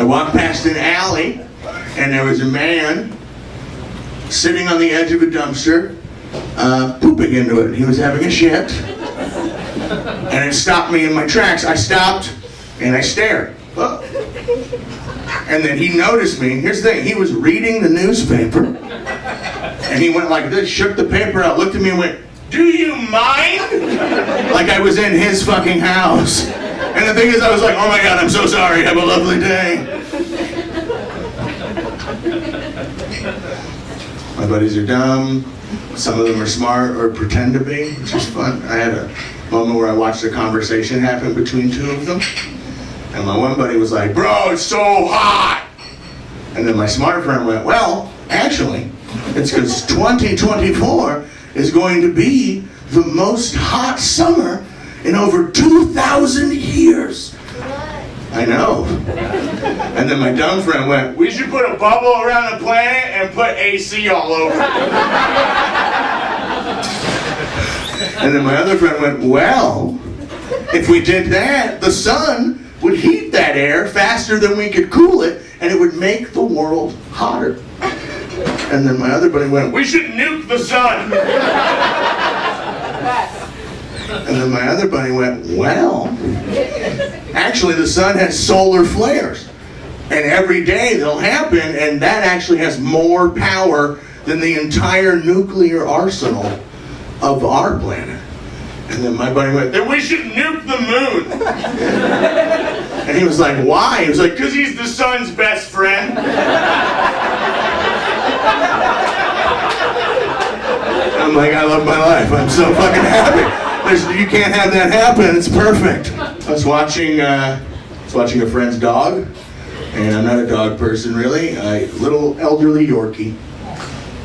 walked past an alley, and there was a man sitting on the edge of a dumpster, pooping into it. He was having a shit, and it stopped me in my tracks. I stopped, and I stared. Oh. And then he noticed me. Here's the thing, he was reading the newspaper, and he went like this, shook the paper out, looked at me and went, "Do you mind?" Like I was in his fucking house. And the thing is, I was like, "Oh my God, I'm so sorry, have a lovely day." My buddies are dumb. Some of them are smart or pretend to be, which is fun. I had a moment where I watched a conversation happen between two of them. And my one buddy was like, "Bro, it's so hot." And then my smart friend went, "Well, actually, it's because 2024 is going to be the most hot summer in over 2,000 years. I know. And then my dumb friend went, "We should put a bubble around the planet and put AC all over it." And then my other friend went, "Well, if we did that, the sun would heat that air faster than we could cool it, and it would make the world hotter." And then my other buddy went, "We should nuke the sun." And then my other buddy went, "Well, actually the sun has solar flares, and every day they'll happen, and that actually has more power than the entire nuclear arsenal of our planet." And then my buddy went, "Then we should nuke the moon." And he was like, "Why?" He was like, "Because he's the sun's best friend." I'm like, I love my life. I'm so fucking happy. You can't have that happen. It's perfect. I was watching a friend's dog, and I'm not a dog person really. A little elderly Yorkie.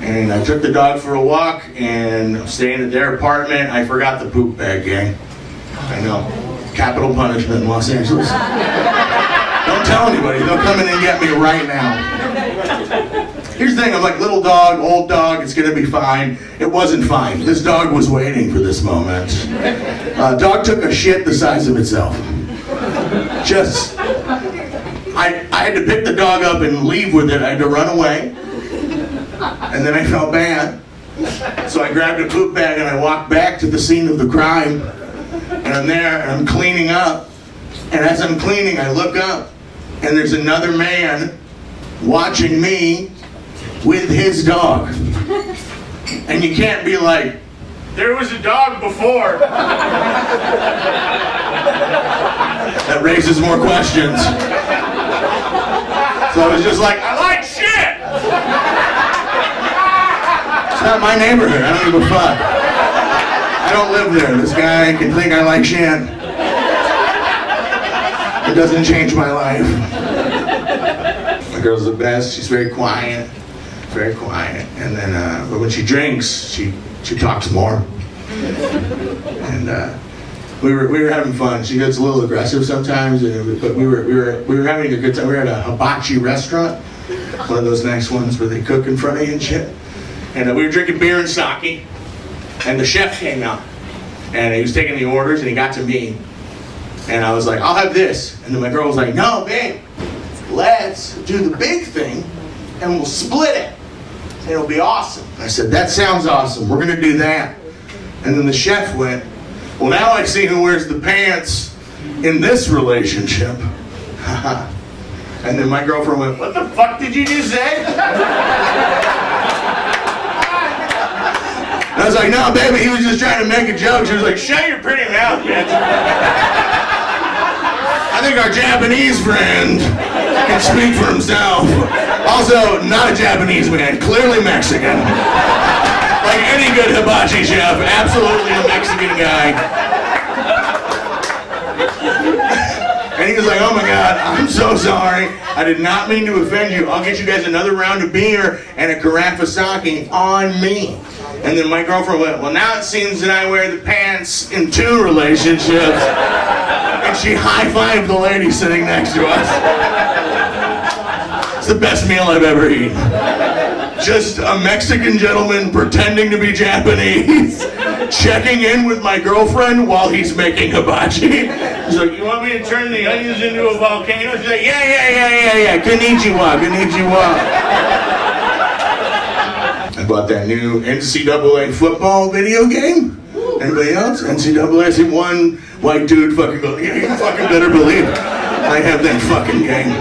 And I took the dog for a walk, and I'm staying at their apartment. I forgot the poop bag, gang. I know. Capital punishment in Los Angeles. Don't tell anybody. They'll come in and get me right now. Here's the thing. I'm like, little dog, old dog, it's going to be fine. It wasn't fine. This dog was waiting for this moment. Dog took a shit the size of itself. I had to pick the dog up and leave with it. I had to run away. And then I felt bad. So I grabbed a poop bag and I walked back to the scene of the crime. And I'm there and I'm cleaning up. And as I'm cleaning, I look up and there's another man watching me with his dog. And you can't be like, "There was a dog before." That raises more questions. So I was just like, "I like shit." It's not my neighborhood. I don't give a fuck. I don't live there. This guy can think I like shit. It doesn't change my life. My girl's the best. She's very quiet. Very quiet. And then, but when she drinks, she talks more. And we were having fun. She gets a little aggressive sometimes, but we were having a good time. We were at a hibachi restaurant, one of those nice ones where they cook in front of you and shit. And we were drinking beer and sake, and the chef came out, and he was taking the orders, and he got to me, and I was like, "I'll have this," and then my girl was like, "No, babe, let's do the big thing, and we'll split it. It'll be awesome." I said, "That sounds awesome. We're gonna do that." And then the chef went, "Well, now I see who wears the pants in this relationship." And then my girlfriend went, "What the fuck did you just say?" I was like, "No, baby, he was just trying to make a joke." She was like, "Shut your pretty mouth, bitch." I think our Japanese friend can speak for himself. Also, not a Japanese man, clearly Mexican. Like any good hibachi chef, absolutely a Mexican guy. And he was like, "Oh my God, I'm so sorry. I did not mean to offend you. I'll get you guys another round of beer and a carafe of sake on me." And then my girlfriend went, "Well, now it seems that I wear the pants in two relationships." And she high-fived the lady sitting next to us. It's the best meal I've ever eaten. Just a Mexican gentleman pretending to be Japanese checking in with my girlfriend while he's making hibachi. He's like, you want me to turn the onions into a volcano? She's like, yeah. Konnichiwa. I bought that new NCAA football video game. Anybody else? NCAA, I see one white dude fucking go, yeah, you fucking better believe it. I have that fucking game.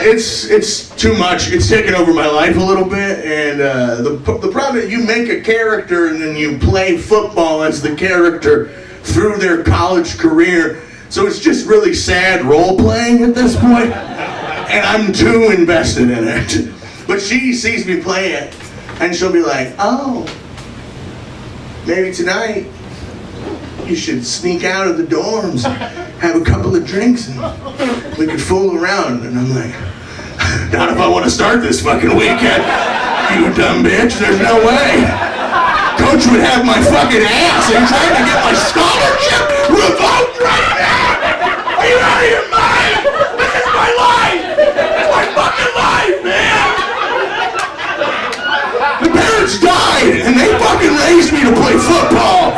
It's too much. It's taken over my life a little bit, and the problem is you make a character and then you play football as the character through their college career. So it's just really sad role playing at this point, and I'm too invested in it. But she sees me play it, and she'll be like, oh, maybe tonight you should sneak out of the dorms, have a couple of drinks, and we could fool around. And I'm like, not if I want to start this fucking weekend, you dumb bitch, there's no way. Coach would have my fucking ass. Are you trying to get my scholarship revoked right now? Are you out of your mind? This is my life. It's my fucking life, man. The parents died, and they fucking raised me to play football.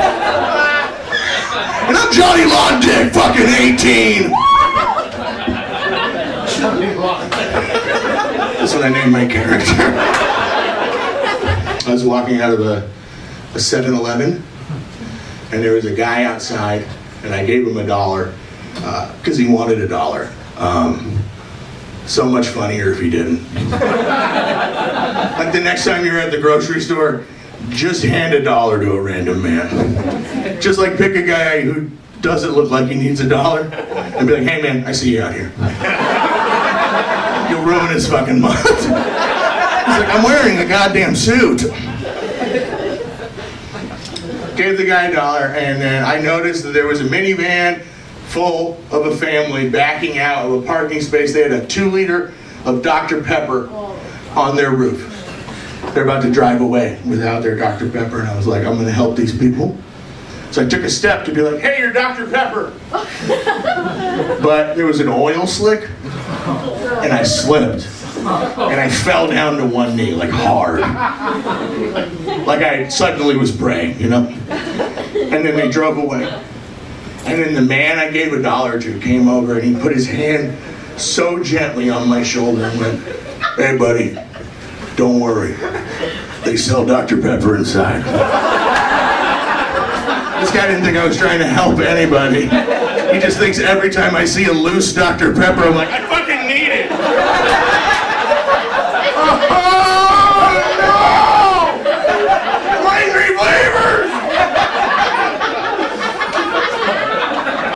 And I'm Johnny Lawn Dick, fucking 18. That's what I named my character. I was walking out of a 7-Eleven, and there was a guy outside, and I gave him $1 because he wanted $1. So much funnier if he didn't. Like the next time you're at the grocery store, just hand $1 to a random man. Just like pick a guy who doesn't look like he needs $1 and be like, hey man, I see you out here. You'll ruin his fucking month. He's like, I'm wearing a goddamn suit. Gave the guy $1, and then I noticed that there was a minivan full of a family backing out of a parking space. They had a 2-liter of Dr. Pepper on their roof. They're about to drive away without their Dr. Pepper, and I was like, I'm gonna help these people. So I took a step to be like, hey, you're Dr. Pepper. But there was an oil slick, and I slipped. And I fell down to one knee, like hard. Like I suddenly was praying, you know? And then they drove away. And then the man I gave $1 to came over, and he put his hand so gently on my shoulder and went, hey buddy, don't worry. They sell Dr. Pepper inside. This guy didn't think I was trying to help anybody. He just thinks every time I see a loose Dr. Pepper, I'm like, I fucking need it.